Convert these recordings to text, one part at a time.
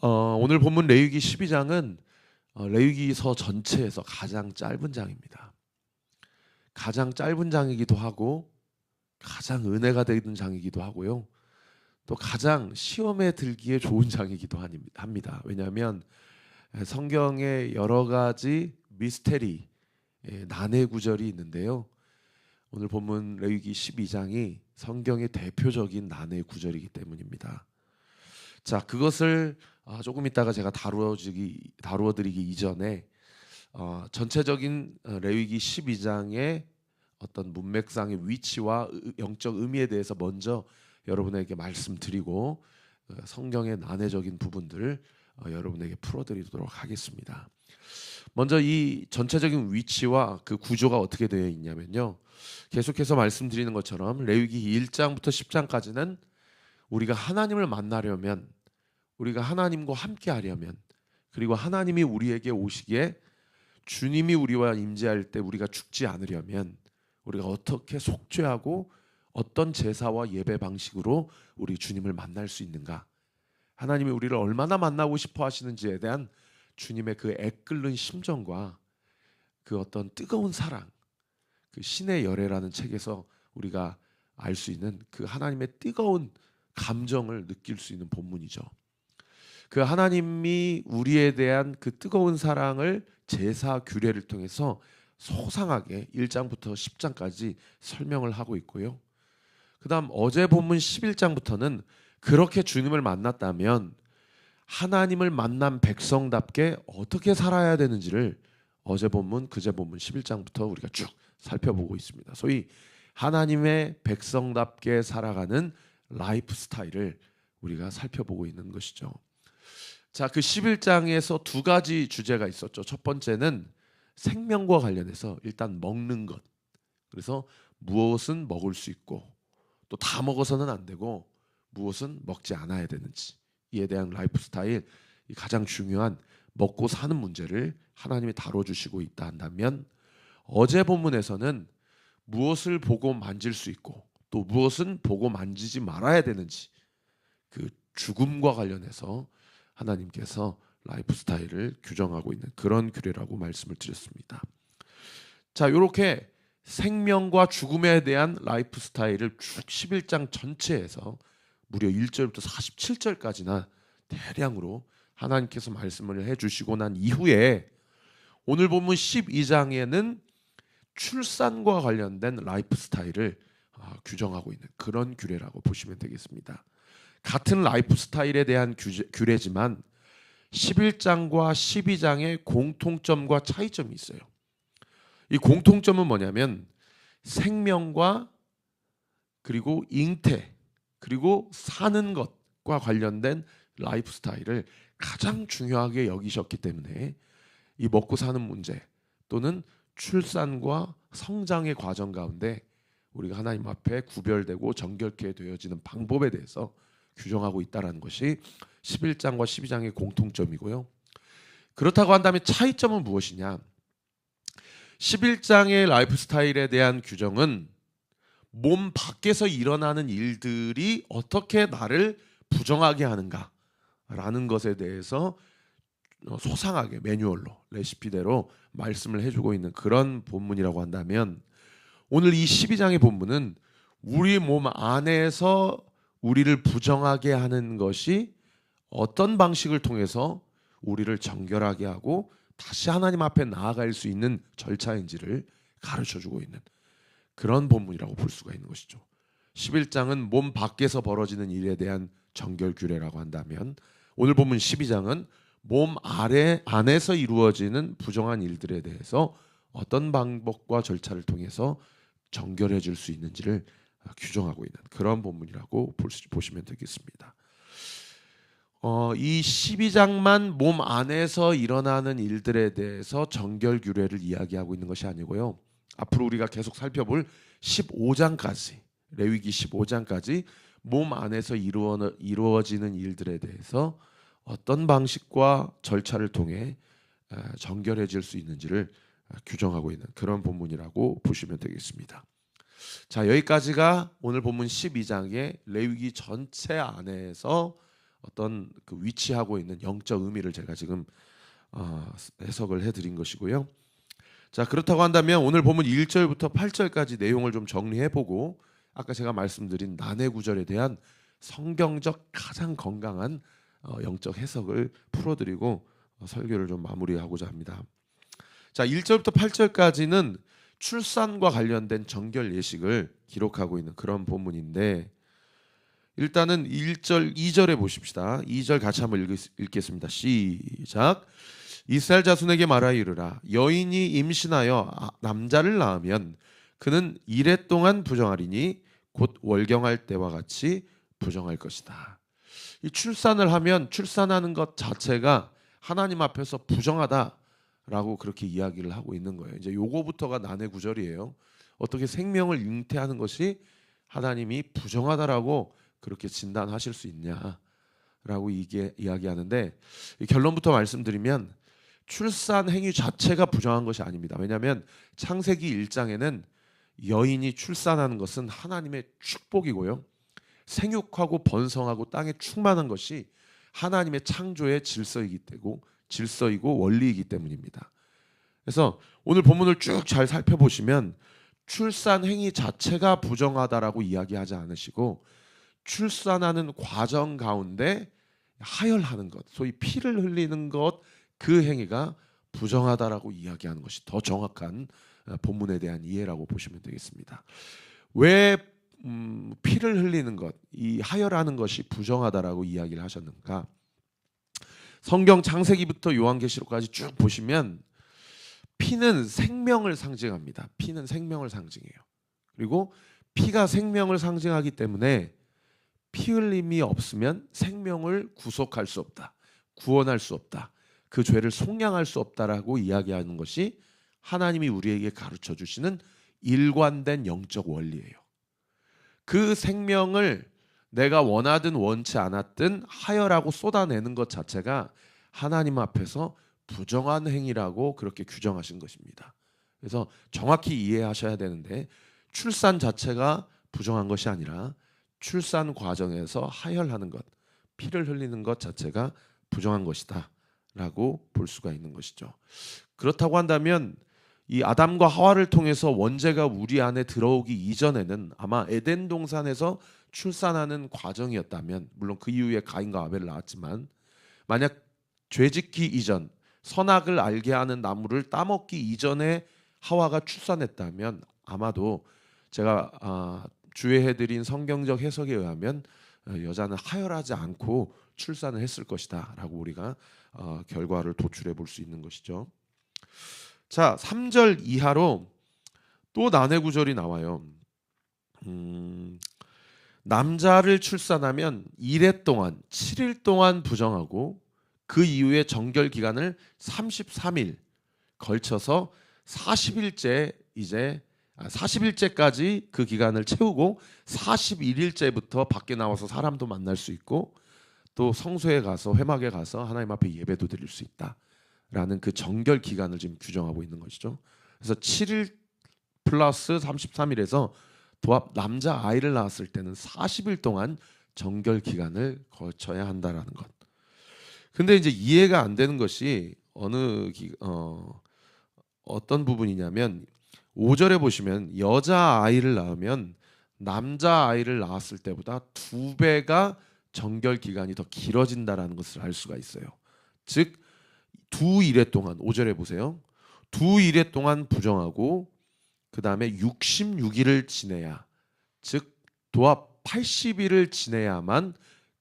오늘 본문 레위기 12장은 레위기서 전체에서 가장 짧은 장입니다. 가장 짧은 장이기도 하고 가장 은혜가 되는 장이기도 하고요. 또 가장 시험에 들기에 좋은 장이기도 합니다. 왜냐하면 성경에 여러 가지 미스테리, 난해 구절이 있는데요. 오늘 본문 레위기 12장이 성경의 대표적인 난해 구절이기 때문입니다. 자, 그것을 조금 있다가 제가 다루어드리기 이전에 전체적인 레위기 12장의 어떤 문맥상의 위치와 영적 의미에 대해서 먼저 여러분에게 말씀드리고 성경의 난해적인 부분들을 여러분에게 풀어드리도록 하겠습니다. 먼저 이 전체적인 위치와 그 구조가 어떻게 되어 있냐면요. 계속해서 말씀드리는 것처럼 레위기 1장부터 10장까지는 우리가 하나님을 만나려면, 우리가 하나님과 함께 하려면, 그리고 하나님이 우리에게 오시기에 주님이 우리와 임재할 때 우리가 죽지 않으려면 우리가 어떻게 속죄하고 어떤 제사와 예배 방식으로 우리 주님을 만날 수 있는가, 하나님이 우리를 얼마나 만나고 싶어 하시는지에 대한 주님의 그 애끓는 심정과 그 어떤 뜨거운 사랑, 그 신의 열애라는 책에서 우리가 알 수 있는 그 하나님의 뜨거운 감정을 느낄 수 있는 본문이죠. 그 하나님이 우리에 대한 그 뜨거운 사랑을 제사 규례를 통해서 소상하게 1장부터 10장까지 설명을 하고 있고요. 그 다음 어제 본문 11장부터는 그렇게 주님을 만났다면 하나님을 만난 백성답게 어떻게 살아야 되는지를 어제 본문, 그제 본문 11장부터 우리가 쭉 살펴보고 있습니다. 소위 하나님의 백성답게 살아가는 라이프 스타일을 우리가 살펴보고 있는 것이죠. 자, 그 11장에서 두 가지 주제가 있었죠. 첫 번째는 생명과 관련해서 일단 먹는 것. 그래서 무엇은 먹을 수 있고 또 다 먹어서는 안 되고 무엇은 먹지 않아야 되는지, 이에 대한 라이프 스타일, 가장 중요한 먹고 사는 문제를 하나님이 다뤄주시고 있다 한다면, 어제 본문에서는 무엇을 보고 만질 수 있고 또 무엇은 보고 만지지 말아야 되는지, 그 죽음과 관련해서 하나님께서 라이프 스타일을 규정하고 있는 그런 규례라고 말씀을 드렸습니다. 자, 이렇게 생명과 죽음에 대한 라이프 스타일을 쭉 11장 전체에서 무려 1절부터 47절까지나 대량으로 하나님께서 말씀을 해주시고 난 이후에 오늘 본문 12장에는 출산과 관련된 라이프 스타일을 규정하고 있는 그런 규례라고 보시면 되겠습니다. 같은 라이프 스타일에 대한 규례지만 11장과 12장의 공통점과 차이점이 있어요. 이 공통점은 뭐냐면 생명과 그리고 잉태 그리고 사는 것과 관련된 라이프 스타일을 가장 중요하게 여기셨기 때문에 이 먹고 사는 문제 또는 출산과 성장의 과정 가운데 우리가 하나님 앞에 구별되고 정결케 되어지는 방법에 대해서 규정하고 있다는 것이 11장과 12장의 공통점이고요. 그렇다고 한다면 차이점은 무엇이냐? 11장의 라이프 스타일에 대한 규정은 몸 밖에서 일어나는 일들이 어떻게 나를 부정하게 하는가라는 것에 대해서 소상하게 매뉴얼로, 레시피대로 말씀을 해주고 있는 그런 본문이라고 한다면, 오늘 이 12장의 본문은 우리 몸 안에서 우리를 부정하게 하는 것이 어떤 방식을 통해서 우리를 정결하게 하고 다시 하나님 앞에 나아갈 수 있는 절차인지를 가르쳐주고 있는 그런 본문이라고 볼 수가 있는 것이죠. 11장은 몸 밖에서 벌어지는 일에 대한 정결 규례라고 한다면, 오늘 본문 12장은 몸 안에서 이루어지는 부정한 일들에 대해서 어떤 방법과 절차를 통해서 정결해 줄 수 있는지를 규정하고 있는 그런 본문이라고 보시면 되겠습니다. 이 12장만 몸 안에서 일어나는 일들에 대해서 정결 규례를 이야기하고 있는 것이 아니고요. 앞으로 우리가 계속 살펴볼 15장까지, 레위기 15장까지 몸 안에서 이루어지는 일들에 대해서 어떤 방식과 절차를 통해 정결해질 수 있는지를 규정하고 있는 그런 본문이라고 보시면 되겠습니다. 자, 여기까지가 오늘 본문 12장의 레위기 전체 안에서 어떤 그 위치하고 있는 영적 의미를 제가 지금 해석을 해드린 것이고요. 자, 그렇다고 한다면 오늘 본문 1절부터 8절까지 내용을 좀 정리해보고 아까 제가 말씀드린 난해 구절에 대한 성경적 가장 건강한 영적 해석을 풀어드리고 설교를 좀 마무리하고자 합니다. 자, 1절부터 8절까지는 출산과 관련된 정결 예식을 기록하고 있는 그런 본문인데, 일단은 1절, 2절에 보십시다. 2절 같이 한번 읽겠습니다. 시작. 이스라엘 자손에게 말하여 이르라. 여인이 임신하여 남자를 낳으면 그는 이레 동안 부정하리니 곧 월경할 때와 같이 부정할 것이다. 이 출산을 하면 출산하는 것 자체가 하나님 앞에서 부정하다라고 그렇게 이야기를 하고 있는 거예요. 이제 요거부터가 난해 구절이에요. 어떻게 생명을 잉태하는 것이 하나님이 부정하다라고 그렇게 진단하실 수 있냐라고 이게 이야기하는데, 결론부터 말씀드리면 출산 행위 자체가 부정한 것이 아닙니다. 왜냐하면 창세기 1장에는 여인이 출산하는 것은 하나님의 축복이고요, 생육하고 번성하고 땅에 충만한 것이 하나님의 창조의 질서이고 원리이기 때문입니다. 그래서 오늘 본문을 쭉 잘 살펴보시면 출산 행위 자체가 부정하다라고 이야기하지 않으시고 출산하는 과정 가운데 하혈하는 것, 소위 피를 흘리는 것, 그 행위가 부정하다라고 이야기하는 것이 더 정확한 본문에 대한 이해라고 보시면 되겠습니다. 왜 피를 흘리는 것, 이 하혈하는 것이 부정하다라고 이야기를 하셨는가? 성경 창세기부터 요한계시록까지 쭉 보시면 피는 생명을 상징합니다. 피는 생명을 상징해요. 그리고 피가 생명을 상징하기 때문에 피 흘림이 없으면 생명을 구속할 수 없다, 구원할 수 없다, 그 죄를 속량할 수 없다라고 이야기하는 것이 하나님이 우리에게 가르쳐 주시는 일관된 영적 원리예요. 그 생명을 내가 원하든 원치 않았든 하혈하고 쏟아내는 것 자체가 하나님 앞에서 부정한 행위라고 그렇게 규정하신 것입니다. 그래서 정확히 이해하셔야 되는데, 출산 자체가 부정한 것이 아니라 출산 과정에서 하혈하는 것, 피를 흘리는 것 자체가 부정한 것이다 라고 볼 수가 있는 것이죠. 그렇다고 한다면 이 아담과 하와를 통해서 원죄가 우리 안에 들어오기 이전에는 아마 에덴 동산에서 출산하는 과정이었다면, 물론 그 이후에 가인과 아벨을 낳았지만, 만약 죄짓기 이전, 선악을 알게 하는 나무를 따먹기 이전에 하와가 출산했다면 아마도 제가 주의해드린 성경적 해석에 의하면 여자는 하혈하지 않고 출산을 했을 것이다 라고 우리가 결과를 도출해 볼 수 있는 것이죠. 자, 3절 이하로 또 난해 구절이 나와요. 남자를 출산하면 1회 동안 7일 동안 부정하고 그 이후에 정결 기간을 33일 걸쳐서 40일째까지 그 기간을 채우고 41일째부터 밖에 나와서 사람도 만날 수 있고 또 성소에 가서 회막에 가서 하나님 앞에 예배도 드릴 수 있다라는 그 정결 기간을 지금 규정하고 있는 것이죠. 그래서 7일 플러스 33일에서 도합 남자 아이를 낳았을 때는 40일 동안 정결 기간을 거쳐야 한다라는 것. 근데 이제 이해가 안 되는 것이 어떤 부분이냐면 5절에 보시면 여자 아이를 낳으면 남자 아이를 낳았을 때보다 2배가 정결 기간이 더 길어진다라는 것을 알 수가 있어요. 즉 두 일회 동안, 5절에 보세요. 두 일회 동안 부정하고 그 다음에 66일을 지내야, 즉 도합 80일을 지내야만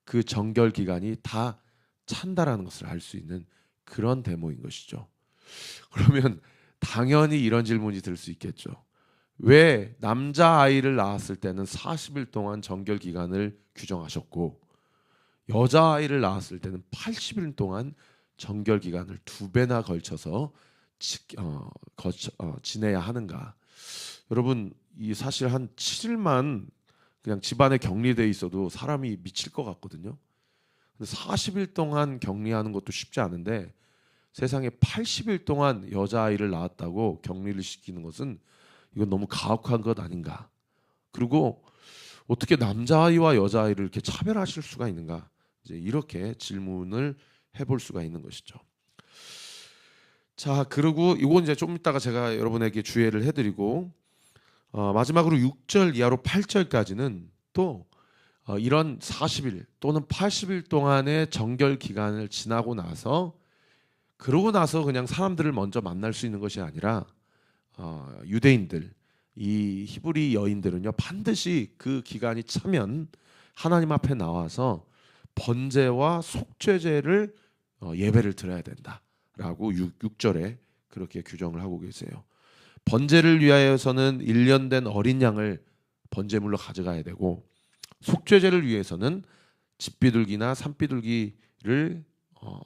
그 정결 기간이 다 찬다라는 것을 알 수 있는 그런 데모인 것이죠. 그러면 당연히 이런 질문이 들 수 있겠죠. 왜 남자 아이를 낳았을 때는 40일 동안 정결 기간을 규정하셨고 여자 아이를 낳았을 때는 80일 동안 정결 기간을 2배나 걸쳐서 지내야 하는가? 여러분, 이 사실 한 7일만 그냥 집안에 격리돼 있어도 사람이 미칠 것 같거든요. 40일 동안 격리하는 것도 쉽지 않은데 세상에 80일 동안 여자아이를 낳았다고 격리를 시키는 것은 이건 너무 가혹한 것 아닌가. 그리고 어떻게 남자아이와 여자아이를 이렇게 차별하실 수가 있는가. 이제 이렇게 질문을 해볼 수가 있는 것이죠. 자, 그리고 이건 이제 좀 이따가 제가 여러분에게 주의를 해드리고 마지막으로 6절 이하로 8절까지는 또 이런 40일 또는 80일 동안의 정결 기간을 지나고 나서 그러고 나서 그냥 사람들을 먼저 만날 수 있는 것이 아니라 유대인들, 이 히브리 여인들은요 반드시 그 기간이 차면 하나님 앞에 나와서 번제와 속죄제를 예배를 드려야 된다라고 6절에 그렇게 규정을 하고 계세요. 번제를 위하여서는 1년 된 어린 양을 번제물로 가져가야 되고 속죄제를 위해서는 집비둘기나 산비둘기를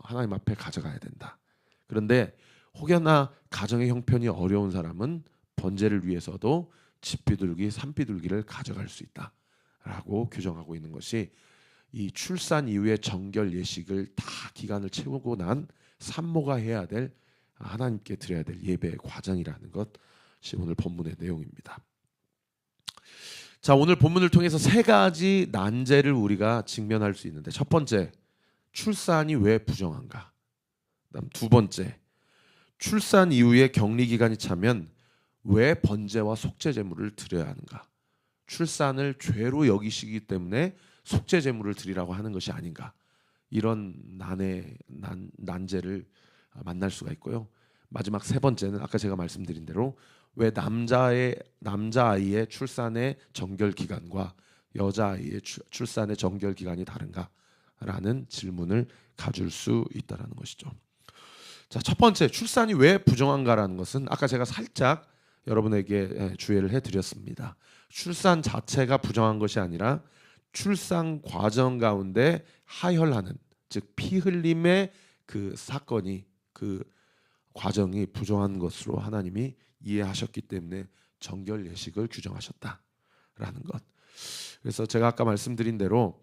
하나님 앞에 가져가야 된다. 그런데 혹여나 가정의 형편이 어려운 사람은 번제를 위해서도 집비둘기, 산비둘기를 가져갈 수 있다라고 규정하고 있는 것이 이 출산 이후의 정결 예식을 다 기간을 채우고 난 산모가 해야 될 하나님께 드려야 될 예배의 과정이라는 것이 오늘 본문의 내용입니다. 자, 오늘 본문을 통해서 세 가지 난제를 우리가 직면할 수 있는데 첫 번째, 출산이 왜 부정한가? 그다음 두 번째, 출산 이후에 격리 기간이 차면 왜 번제와 속죄 제물을 드려야 하는가? 출산을 죄로 여기시기 때문에 속죄 제물을 드리라고 하는 것이 아닌가? 이런 난제를 만날 수가 있고요. 마지막 세 번째는 아까 제가 말씀드린 대로 왜 남자아이의 출산의 정결 기간과 여자아이의 출산의 정결 기간이 다른가라는 질문을 가질 수 있다라는 것이죠. 자, 첫 번째, 출산이 왜 부정한가라는 것은 아까 제가 살짝 여러분에게 주의를 해드렸습니다. 출산 자체가 부정한 것이 아니라 출산 과정 가운데 하혈하는, 즉 피 흘림의 그 사건이, 그 과정이 부정한 것으로 하나님이 이해하셨기 때문에 정결 예식을 규정하셨다라는 것. 그래서 제가 아까 말씀드린 대로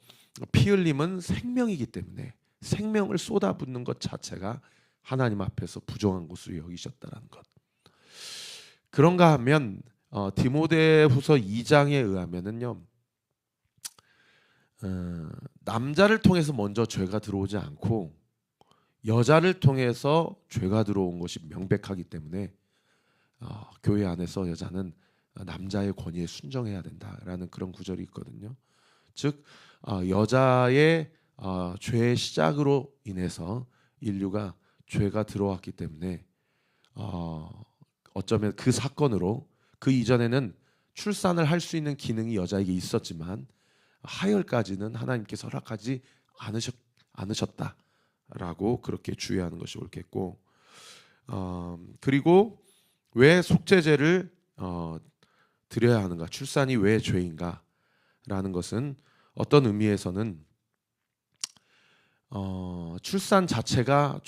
피 흘림은 생명이기 때문에 생명을 쏟아붓는 것 자체가 하나님 앞에서 부정한 것으로 여기셨다라는 것. 그런가 하면 디모데후서 2장에 의하면은요, 남자를 통해서 먼저 죄가 들어오지 않고 여자를 통해서 죄가 들어온 것이 명백하기 때문에 교회 안에서 여자는 남자의 권위에 순종해야 된다라는 그런 구절이 있거든요. 즉 여자의 죄의 시작으로 인해서 인류가 죄가 들어왔기 때문에 어쩌면 그 사건으로 그 이전에는 출산을 할 수 있는 기능이 여자에게 있었지만 하혈까지는 하나님께서 허락하지 않으셨다라고 그렇게 주의하는 것이 옳겠고, 그리고 왜 속죄제를 드려야 하는가, 출산이 왜 죄인가라는 것은 어떤 의미에서는 출산 자체가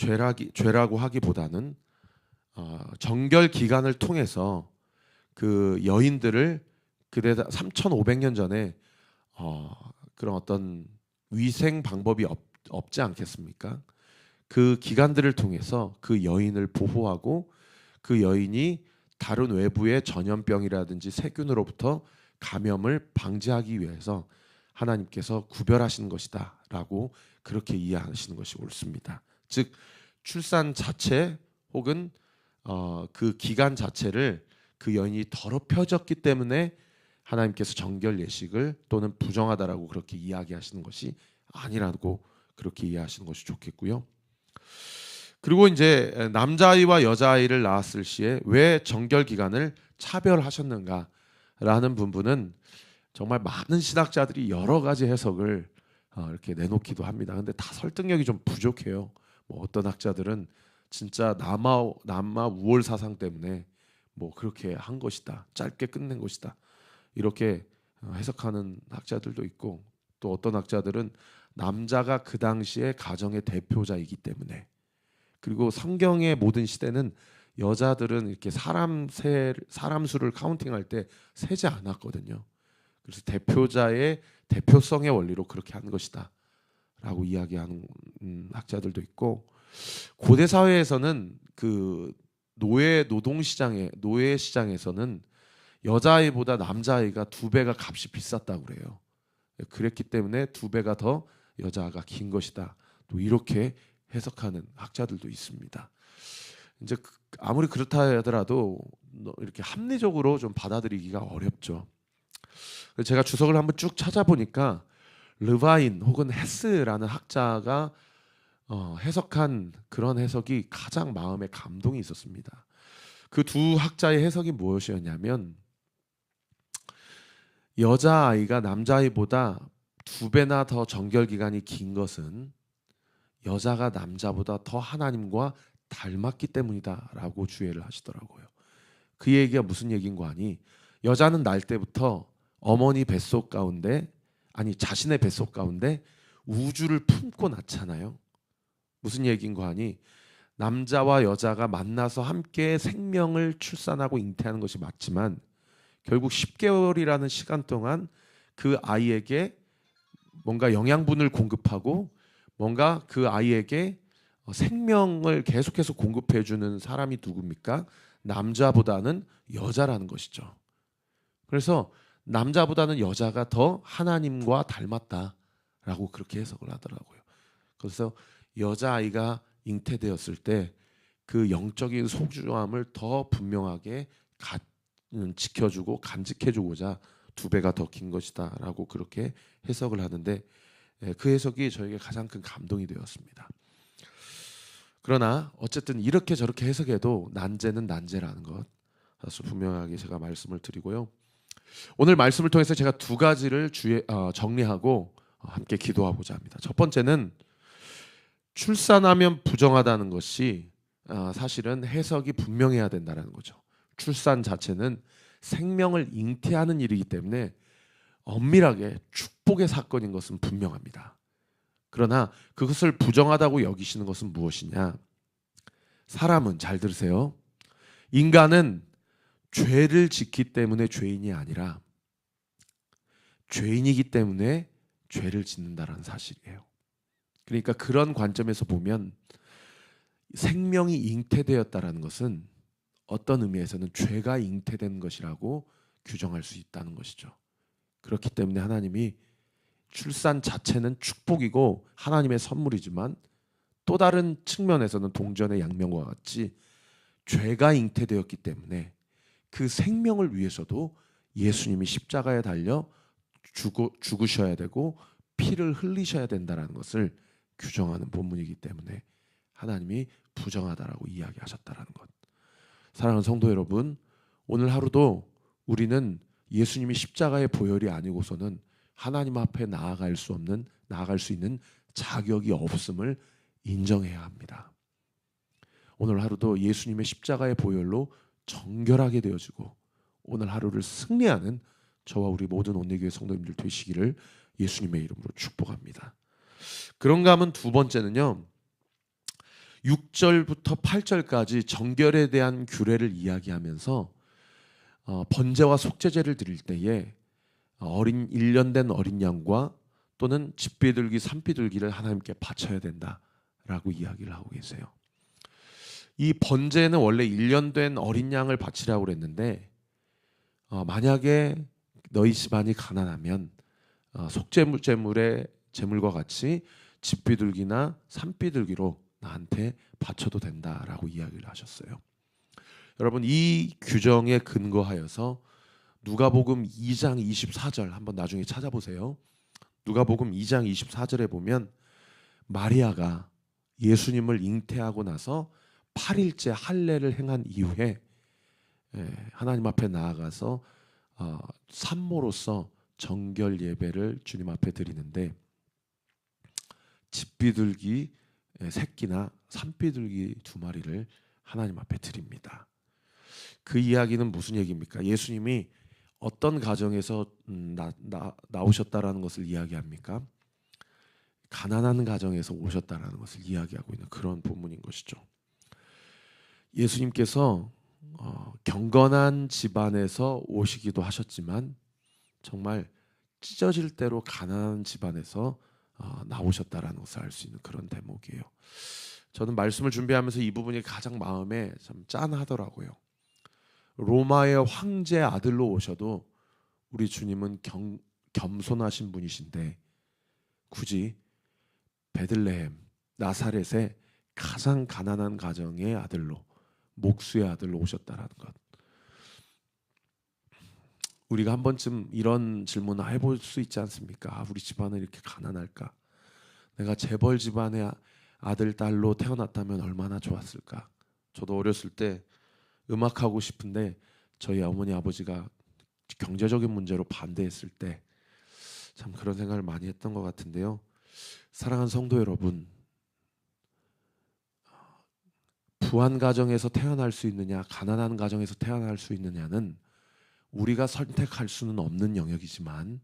죄라고 하기보다는 정결 기간을 통해서 그 여인들을 그대다 3,500년 전에 그런 어떤 위생 방법이 없지 않겠습니까? 그 기간들을 통해서 그 여인을 보호하고 그 여인이 다른 외부의 전염병이라든지 세균으로부터 감염을 방지하기 위해서 하나님께서 구별하시는 것이다라고 그렇게 이해하시는 것이 옳습니다. 즉 출산 자체 혹은 그 기간 자체를 그 여인이 더럽혀졌기 때문에 하나님께서 정결 예식을 또는 부정하다라고 그렇게 이야기하시는 것이 아니라고 그렇게 이해하시는 것이 좋겠고요. 그리고 이제 남자아이와 여자아이를 낳았을 시에 왜 정결 기간을 차별하셨는가라는 부분은 정말 많은 신학자들이 여러 가지 해석을 이렇게 내놓기도 합니다. 근데 다 설득력이 좀 부족해요. 뭐 어떤 학자들은 진짜 남마 우월 사상 때문에 뭐 그렇게 한 것이다, 짧게 끝낸 것이다, 이렇게 해석하는 학자들도 있고, 또 어떤 학자들은 남자가 그 당시에 가정의 대표자이기 때문에, 그리고 성경의 모든 시대는 여자들은 이렇게 사람 수를 카운팅할 때 세지 않았거든요. 그래서 대표자의 대표성의 원리로 그렇게 한 것이다라고 이야기하는 학자들도 있고, 고대 사회에서는 그 노예 시장에서는 여자아이보다 남자아이가 2배가 값이 비쌌다고 그래요. 그랬기 때문에 2배가 더 여자아가 긴 것이다. 또 이렇게 해석하는 학자들도 있습니다. 이제 아무리 그렇다 하더라도 이렇게 합리적으로 좀 받아들이기가 어렵죠. 그래서 제가 주석을 한번 쭉 찾아보니까 르바인 혹은 헤스라는 학자가 해석한 그런 해석이 가장 마음에 감동이 있었습니다. 그 두 학자의 해석이 무엇이었냐면 여자아이가 남자아이보다 2배나 더 정결 기간이 긴 것은 여자가 남자보다 더 하나님과 닮았기 때문이다라고 주의를 하시더라고요. 그 얘기가 무슨 얘기인가 하니 여자는 날 때부터 어머니 뱃속 가운데 자신의 뱃속 가운데 우주를 품고 낳잖아요. 무슨 얘기인가 하니 남자와 여자가 만나서 함께 생명을 출산하고 잉태하는 것이 맞지만 결국 10개월이라는 시간 동안 그 아이에게 뭔가 영양분을 공급하고 뭔가 그 아이에게 생명을 계속해서 공급해 주는 사람이 누굽니까? 남자보다는 여자라는 것이죠. 그래서 남자보다는 여자가 더 하나님과 닮았다라고 그렇게 해석을 하더라고요. 그래서 여자아이가 잉태되었을 때 그 영적인 소중함을 더 분명하게 지켜주고 간직해주고자 2배가 더 긴 것이다라고 그렇게 해석을 하는데 그 해석이 저에게 가장 큰 감동이 되었습니다. 그러나 어쨌든 이렇게 저렇게 해석해도 난제는 난제라는 것 사실 분명하게 제가 말씀을 드리고요. 오늘 말씀을 통해서 제가 2가지를 정리하고 함께 기도하고자 합니다. 첫 번째는 출산하면 부정하다는 것이 사실은 해석이 분명해야 된다는 거죠. 출산 자체는 생명을 잉태하는 일이기 때문에 엄밀하게 축복의 사건인 것은 분명합니다. 그러나 그것을 부정하다고 여기시는 것은 무엇이냐? 사람은 잘 들으세요. 인간은 죄를 짓기 때문에 죄인이 아니라 죄인이기 때문에 죄를 짓는다라는 사실이에요. 그러니까 그런 관점에서 보면 생명이 잉태되었다라는 것은 어떤 의미에서는 죄가 잉태된 것이라고 규정할 수 있다는 것이죠. 그렇기 때문에 하나님이 출산 자체는 축복이고 하나님의 선물이지만 또 다른 측면에서는 동전의 양면과 같이 죄가 잉태되었기 때문에 그 생명을 위해서도 예수님이 십자가에 달려 죽으셔야 되고 피를 흘리셔야 된다는 것을 규정하는 본문이기 때문에 하나님이 부정하다라고 이야기하셨다는 것. 사랑하는 성도 여러분, 오늘 하루도 우리는 예수님이 십자가의 보혈이 아니고서는 하나님 앞에 나아갈 수 있는 자격이 없음을 인정해야 합니다. 오늘 하루도 예수님의 십자가의 보혈로 정결하게 되어지고 오늘 하루를 승리하는 저와 우리 모든 온누리교회 성도님들 되시기를 예수님의 이름으로 축복합니다. 그런가 하면 2번째는요. 6절부터 8절까지 정결에 대한 규례를 이야기하면서 번제와 속죄제를 드릴 때에 1년 된 어린 양과 또는 집비둘기, 산비둘기를 하나님께 바쳐야 된다라고 이야기를 하고 계세요. 이 번제는 원래 1년 된 어린 양을 바치라고 그랬는데 만약에 너희 집안이 가난하면 속죄제물의 제물과 같이 집비둘기나 산비둘기로 나한테 바쳐도 된다라고 이야기를 하셨어요. 여러분 이 규정에 근거하여서 누가복음 2장 24절 한번 나중에 찾아보세요. 누가복음 2장 24절에 보면 마리아가 예수님을 잉태하고 나서 8일째 할례를 행한 이후에 하나님 앞에 나아가서 산모로서 정결 예배를 주님 앞에 드리는데 집비둘기 새끼나 산비둘기 2마리를 하나님 앞에 드립니다. 그 이야기는 무슨 얘기입니까? 예수님이 어떤 가정에서 나오셨다라는 것을 이야기합니까? 가난한 가정에서 오셨다라는 것을 이야기하고 있는 그런 본문인 것이죠. 예수님께서 경건한 집안에서 오시기도 하셨지만 정말 찢어질 대로 가난한 집안에서 나오셨다라는 것을 알 수 있는 그런 대목이에요. 저는 말씀을 준비하면서 이 부분이 가장 마음에 참 짠하더라고요. 로마의 황제 아들로 오셔도 우리 주님은 겸손하신 분이신데 굳이 베들레헴 나사렛의 가장 가난한 가정의 아들로, 목수의 아들로 오셨다라는 것. 우리가 한 번쯤 이런 질문을 해볼 수 있지 않습니까? 우리 집안은 이렇게 가난할까? 내가 재벌 집안의 아들, 딸로 태어났다면 얼마나 좋았을까? 저도 어렸을 때 음악하고 싶은데 저희 어머니 아버지가 경제적인 문제로 반대했을 때 참 그런 생각을 많이 했던 것 같은데요. 사랑하는 성도 여러분, 부한 가정에서 태어날 수 있느냐, 가난한 가정에서 태어날 수 있느냐는 우리가 선택할 수는 없는 영역이지만,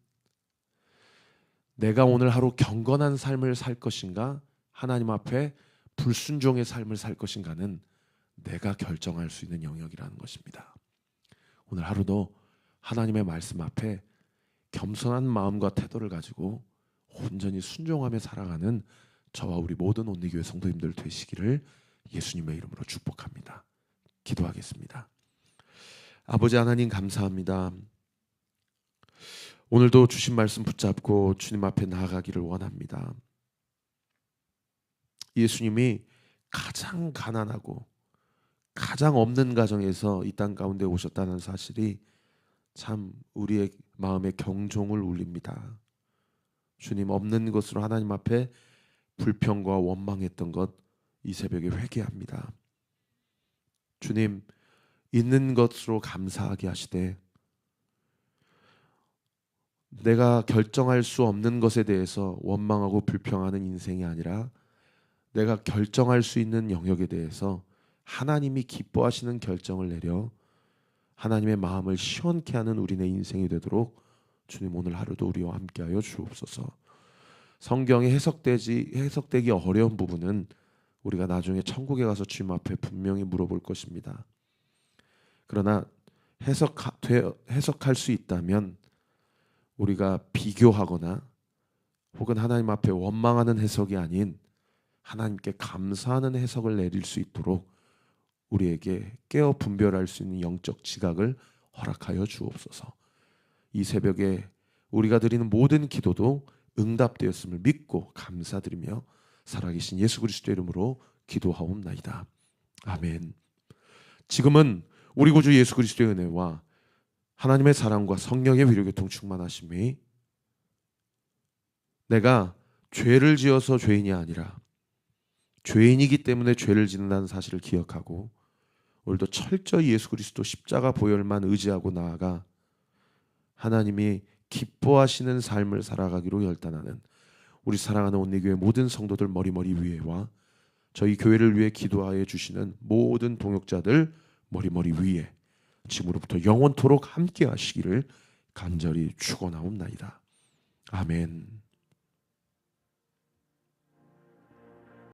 내가 오늘 하루 경건한 삶을 살 것인가, 하나님 앞에 불순종의 삶을 살 것인가는 내가 결정할 수 있는 영역이라는 것입니다. 오늘 하루도 하나님의 말씀 앞에 겸손한 마음과 태도를 가지고 온전히 순종하며 살아가는 저와 우리 모든 온리교회 성도님들 되시기를 예수님의 이름으로 축복합니다. 기도하겠습니다. 아버지 하나님, 감사합니다. 오늘도 주신 말씀 붙잡고 주님 앞에 나아가기를 원합니다. 예수님이 가장 가난하고 가장 없는 가정에서 이 땅 가운데 오셨다는 사실이 참 우리의 마음에 경종을 울립니다. 주님, 없는 것으로 하나님 앞에 불평과 원망했던 것 이 새벽에 회개합니다. 주님, 있는 것으로 감사하게 하시되 내가 결정할 수 없는 것에 대해서 원망하고 불평하는 인생이 아니라 내가 결정할 수 있는 영역에 대해서 하나님이 기뻐하시는 결정을 내려 하나님의 마음을 시원케 하는 우리네 인생이 되도록 주님 오늘 하루도 우리와 함께하여 주옵소서. 성경에 해석되기 어려운 부분은 우리가 나중에 천국에 가서 주님 앞에 분명히 물어볼 것입니다. 그러나 해석할 수 있다면 우리가 비교하거나 혹은 하나님 앞에 원망하는 해석이 아닌 하나님께 감사하는 해석을 내릴 수 있도록 우리에게 깨어 분별할 수 있는 영적 지각을 허락하여 주옵소서. 이 새벽에 우리가 드리는 모든 기도도 응답되었음을 믿고 감사드리며 살아계신 예수 그리스도의 이름으로 기도하옵나이다. 아멘. 지금은 우리 구주 예수 그리스도의 은혜와 하나님의 사랑과 성령의 위로교통 충만하심이 내가 죄를 지어서 죄인이 아니라 죄인이기 때문에 죄를 짓는다는 사실을 기억하고 오늘도 철저히 예수 그리스도 십자가 보혈만 의지하고 나아가 하나님이 기뻐하시는 삶을 살아가기로 결단하는 우리 사랑하는 온리교회 모든 성도들 머리머리 위에와 저희 교회를 위해 기도하여 주시는 모든 동역자들 머리머리 위에 지금으로부터 영원토록 함께 하시기를 간절히 축원하옵나이다. 아멘.